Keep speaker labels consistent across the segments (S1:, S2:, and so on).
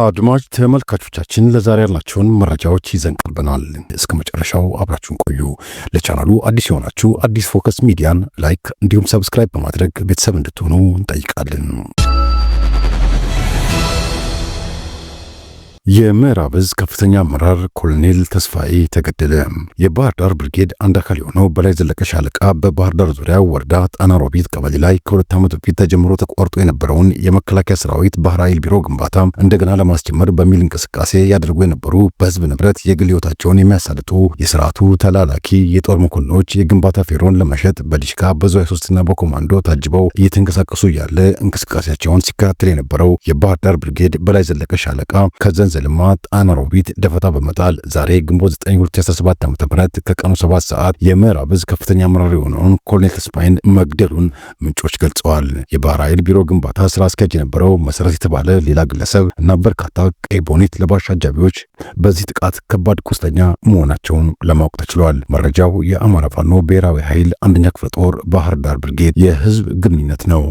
S1: አድማጭ ተመልካቾቻችን ለዛሬ ያላችሁን መረጃዎች ይዘን ቀርበናል። እስከ መጨረሻው አብራችሁን ቆዩ። ለቻናሉ አዲስ የሆናችሁ አዲስ ፎከስ ሚዲያን ላይክ እንዲሁም ሰብስክራይብ በማድረግ ቤተሰብ እንድትሆኑ እንጠይቃለን። የምዕራብ ዕዝ ከፍተኛ አመራር ኮሎኔል ተስፋዬ ተገደለ። የባህር ዳር ብርጌድ አንድ አካል የሆነው በላይ ዘለቀ ሻለቃ በባህር ዳር ዙሪያ ወረዳ ጣና ሮቢት ቀበሌ ላይ ከ2 ዓመት በፊት ተጀምሮ ተቋርጦ የነበረውን የመከላከያ ሰራዊት ባህር ኃይል ቢሮ ግንባታ እንደገና ለማስጀመር በሚል እንቅስቃሴ ያደርጉ የነበሩ በህዝብ ንብረት የግል ህይወታቸውን የሚያሳልጡ የስርዓቱ ተላላኪ የጦር መኮንኖች የግንባታ ፌሮን ለመሸጥ በዲሽካ በዙ 23ና በኮማንዶ ታጅበው እየተንቀሳቀሱ ያለ እንቅስቃሴያቸውን ሲከታተል የነበረው የባህር ዳር ብርጌድ በላይ ዘለቀ ሻለቃ ከዘንዘ ልማት ጣና ሮቢት ደፈጣ በመጣል ዛሬ ግንቦት 9 2017 ዓ.ም ከቀኑ 7 ሰዓት የምዕራብ ዕዝ ከፍተኛ አመራር የሆነውን ኮሎኔል ተስፋዬን መግደሉን ምንጮች ገልጸዋል። የባህር ኃይል ቢሮ ግንባታ ስራ አስኪያጅ የነበረው መሰረት የተባለ ሌላ ግለሰብ እና በርካታ ቀይ ቦኔት ለባሽ አጃቢዎች በዚህ ጥቃት ከባድ ቁስለኛ መሆናቸውን ለማወቅ ተችሏል። መረጃው የአማራ ፋኖ ብሔራዊ ኃይል አንደኛ ክፍለ ጦር ባህር ዳር ብርጌድ የህዝብ ግንኙነት ነው።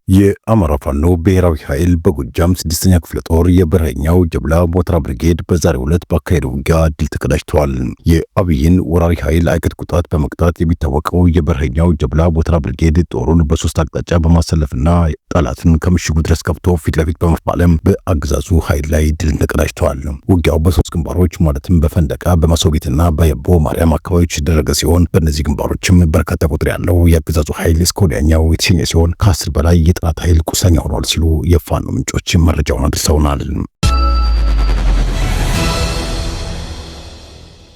S1: የአማራ ፋኖ ብሔራዊ ኃይል በጎጃም 6ኛ ክፍለ ጦር የበረኛው ጀብላ ሞተራ ብርጌድ በዛሬው ዕለት ባካሄደው ውጊያ ድል ተቀዳጅተዋል። የአብይን ወራሪ ኃይል አይቀጥ ቁጣት በመቅጣት የሚታወቀው የበረኛው ጀብላ ሞተራ ብርጌድ ጦሩን በሶስት አቅጣጫ በማሰለፍና ጠላትን ከምሽጉ ድረስ ከብቶ ፊት ለፊት በመፋለም በአገዛዙ ኃይል ላይ ድል ተቀዳጅተዋል። ውጊያው በሶስት ግንባሮች ማለትም በፈንደቃ በመሶቢትና በየቦ ማርያም አካባቢዎች የተደረገ ሲሆን በእነዚህ ግንባሮችም በርካታ ቁጥር ያለው የአገዛዙ ኃይል እስከ ወዲያኛው የተሸኘ ሲሆን ከ10 በላይ የጠላት ኃይል ቁስለኛ ሆኗል ሲሉ የፋኖ ምንጮች መረጃውን አድርሰውናል።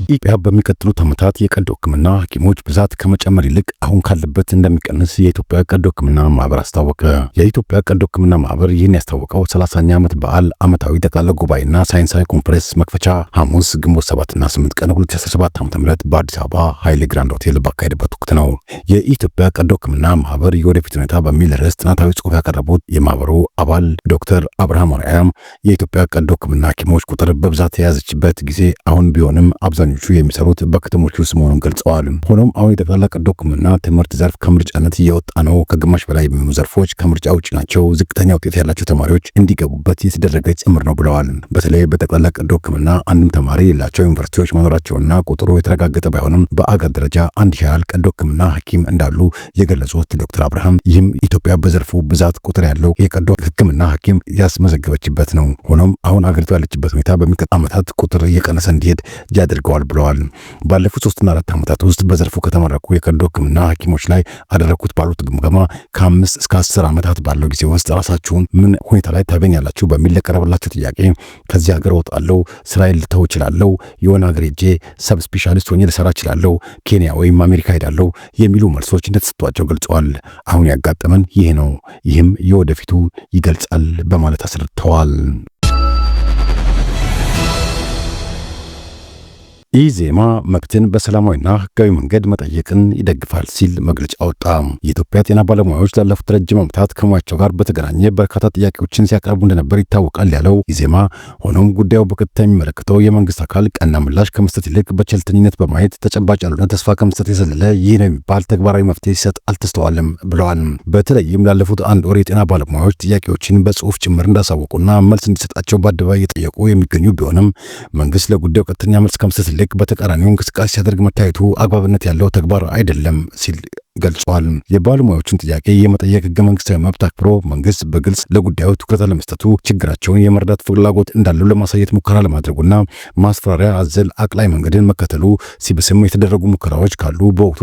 S1: ኢትዮጵያ በሚቀጥሉት ዓመታት የቀዶ ሕክምና ሐኪሞች ብዛት ከመጨመር ይልቅ አሁን ካለበት እንደሚቀንስ የኢትዮጵያ ቀዶ ሕክምና ማህበር አስታወቀ። የኢትዮጵያ ቀዶ ሕክምና ማህበር ይህን ያስታወቀው 30ኛ ዓመት በዓል ዓመታዊ ጠቅላላ ጉባኤና ሳይንሳዊ ኮንፈረንስ መክፈቻ ሐሙስ ግንቦት 7 እና 8 ቀን 2017 ዓ.ም በአዲስ አበባ ኃይሌ ግራንድ ሆቴል ባካሄደበት ወቅት ነው። የኢትዮጵያ ቀዶ ሕክምና ማህበር የወደፊት ሁኔታ በሚል ርዕስ ጥናታዊ ጽሑፍ ያቀረቡት የማህበሩ አባል ዶክተር አብርሃም አርያም የኢትዮጵያ ቀዶ ሕክምና ሐኪሞች ቁጥር በብዛት የያዘችበት ጊዜ አሁን ቢሆንም አብዛኞቹ የሚሰሩት በከተሞች ውስጥ መሆኑን ገልጸዋል። ሆኖም አሁን የጠቅላላ ቀዶ ሕክምና ትምህርት ዘርፍ ከምርጫነት እየወጣ ነው። ከግማሽ በላይ የሚሆኑ ዘርፎች ከምርጫ ውጭ ናቸው። ዝቅተኛ ውጤት ያላቸው ተማሪዎች እንዲገቡበት የተደረገ ጭምር ነው ብለዋል። በተለይ በጠቅላላ ቀዶ ሕክምና አንድም ተማሪ የሌላቸው ዩኒቨርሲቲዎች መኖራቸውና ቁጥሩ የተረጋገጠ ባይሆንም በአገር ደረጃ 1000 ያህል ቀዶ ሕክምና ሐኪም እንዳሉ የገለጹት ዶክተር አብርሃም ይህም ኢትዮጵያ በዘርፉ ብዛት ቁጥር ያለው የቀዶ ሕክምና ሐኪም ያስመዘገበችበት ነው። ሆኖም አሁን አገሪቱ ያለችበት ሁኔታ በሚቀጥሉት ዓመታት ቁጥር እየቀነሰ እንዲሄድ ያደርገዋል ብለዋል። ባለፉት 3 እና 4 ዓመታት ውስጥ በዘርፉ ከተመረቁ የቀዶ ሕክምና ሐኪሞች ላይ አደረኩት ባሉት ግምገማ ከ5 እስከ 10 ዓመታት ባለው ጊዜ ውስጥ ራሳችሁን ምን ሁኔታ ላይ ታገኛላችሁ በሚል ለቀረበላቸው ጥያቄ ከዚህ ሀገር እወጣለሁ፣ ስራዬን ልተው እችላለሁ፣ የሆነ ሀገር ሄጄ ሰብ ስፔሻሊስት ሆኜ ልሰራ እችላለሁ፣ ኬንያ ወይም አሜሪካ ሄዳለሁ የሚሉ መልሶች እንደተሰጧቸው ገልጸዋል። አሁን ያጋጠመን ይህ ነው፣ ይህም የወደፊቱ ይገልጻል በማለት አስረድተዋል። ኢዜማ መብትን በሰላማዊና ህጋዊ መንገድ መጠየቅን ይደግፋል ሲል መግለጫ ወጣ። የኢትዮጵያ ጤና ባለሙያዎች ላለፉት ረጅም ዓመታት ከሙያቸው ጋር በተገናኘ በርካታ ጥያቄዎችን ሲያቀርቡ እንደነበር ይታወቃል ያለው ኢዜማ፣ ሆኖም ጉዳዩ በቀጥታ የሚመለከተው የመንግስት አካል ቀና ምላሽ ከመስጠት ይልቅ በቸልተኝነት በማየት ተጨባጭ ያልሆነ ተስፋ ከመስጠት የዘለለ ይህ ነው የሚባል ተግባራዊ መፍትሄ ሲሰጥ አልተስተዋልም ብለዋል። በተለይም ላለፉት 1 ወር የጤና ባለሙያዎች ጥያቄዎችን በጽሁፍ ጭምር እንዳሳወቁና መልስ እንዲሰጣቸው በአደባባይ እየጠየቁ የሚገኙ ቢሆንም መንግስት ለጉዳዩ ቀጥተኛ መልስ ከመስጠት ይልቅ በተቃራኒው እንቅስቃሴ ሲያደርግ መታየቱ አግባብነት ያለው ተግባር አይደለም ሲል ገልጿል። የባለሙያዎችን ጥያቄ የመጠየቅ ህገ መንግስታዊ መብት አክብሮ መንግስት በግልጽ ለጉዳዩ ትኩረት ለመስጠቱ ችግራቸውን የመረዳት ፍላጎት እንዳለው ለማሳየት ሙከራ ለማድረጉና ማስፈራሪያ አዘል አቅላይ መንገድን መከተሉ ሲብስም የተደረጉ ሙከራዎች ካሉ በወቅቱ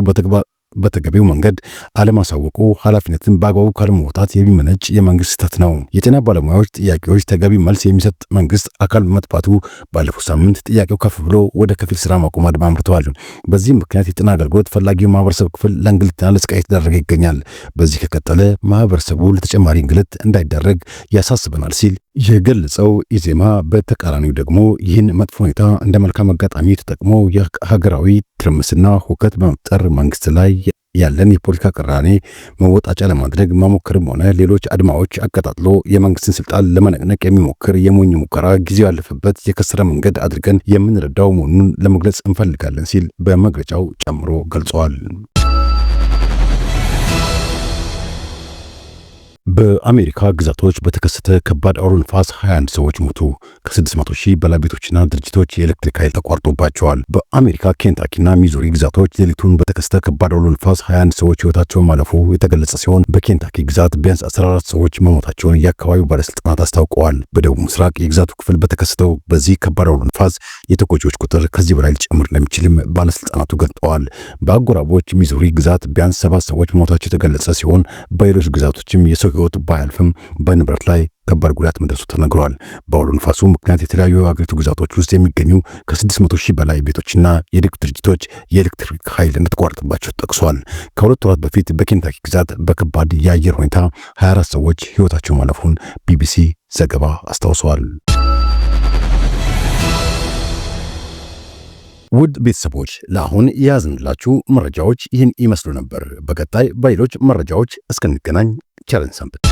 S1: በተገቢው መንገድ አለማሳወቁ ኃላፊነትን በአግባቡ ካለመወጣት የሚመነጭ የመንግስት ስህተት ነው። የጤና ባለሙያዎች ጥያቄዎች ተገቢ መልስ የሚሰጥ መንግስት አካል በመጥፋቱ ባለፈው ሳምንት ጥያቄው ከፍ ብሎ ወደ ከፊል ስራ ማቆም አድማ አምርተዋል። በዚህ ምክንያት የጤና አገልግሎት ፈላጊው ማህበረሰብ ክፍል ለእንግልትና ለስቃይ የተዳረገ ይገኛል። በዚህ ከቀጠለ ማህበረሰቡ ለተጨማሪ እንግልት እንዳይዳረግ ያሳስበናል ሲል የገለጸው ኢዜማ በተቃራኒው ደግሞ ይህን መጥፎ ሁኔታ እንደ መልካም አጋጣሚ ተጠቅሞ የሀገራዊ ትርምስና ሁከት በመፍጠር መንግስት ላይ ያለን የፖለቲካ ቅራኔ መወጣጫ ለማድረግ መሞከርም ሆነ ሌሎች አድማዎች አቀጣጥሎ የመንግስትን ስልጣን ለመነቅነቅ የሚሞክር የሞኝ ሙከራ ጊዜው ያለፈበት የከሰረ መንገድ አድርገን የምንረዳው መሆኑን ለመግለጽ እንፈልጋለን ሲል በመግለጫው ጨምሮ ገልጸዋል። በአሜሪካ ግዛቶች በተከሰተ ከባድ አውሎ ንፋስ 21 ሰዎች ሞቱ። ከ600 ሺህ በላይ ቤቶችና ድርጅቶች የኤሌክትሪክ ኃይል ተቋርጦባቸዋል። በአሜሪካ ኬንታኪና ሚዙሪ ግዛቶች ሌሊቱን በተከሰተ ከባድ አውሎ ንፋስ 21 ሰዎች ሕይወታቸውን ማለፉ የተገለጸ ሲሆን በኬንታኪ ግዛት ቢያንስ 14 ሰዎች መሞታቸውን የአካባቢው ባለስልጣናት አስታውቀዋል። በደቡብ ምስራቅ የግዛቱ ክፍል በተከሰተው በዚህ ከባድ አውሎ ንፋስ የተጎጂዎች ቁጥር ከዚህ በላይ ሊጨምር እንደሚችልም ባለስልጣናቱ ገልጠዋል። በአጎራባች ሚዙሪ ግዛት ቢያንስ 7 ሰዎች መሞታቸው የተገለጸ ሲሆን በሌሎች ግዛቶችም የሰው ሕይወት ባያልፍም በንብረት ላይ ከባድ ጉዳት መድረሱ ተነግሯል። በአውሎ ንፋሱ ምክንያት የተለያዩ የሀገሪቱ ግዛቶች ውስጥ የሚገኙ ከ600 ሺህ በላይ ቤቶችና የንግድ ድርጅቶች የኤሌክትሪክ ኃይል እንደተቋረጠባቸው ጠቅሷል። ከሁለት ወራት በፊት በኬንታኪ ግዛት በከባድ የአየር ሁኔታ 24 ሰዎች ሕይወታቸው ማለፉን ቢቢሲ ዘገባ አስታውሷል። ውድ ቤተሰቦች ለአሁን የያዝንላችሁ መረጃዎች ይህን ይመስሉ ነበር። በቀጣይ በሌሎች መረጃዎች እስክንገናኝ ቸርን ሰንብት።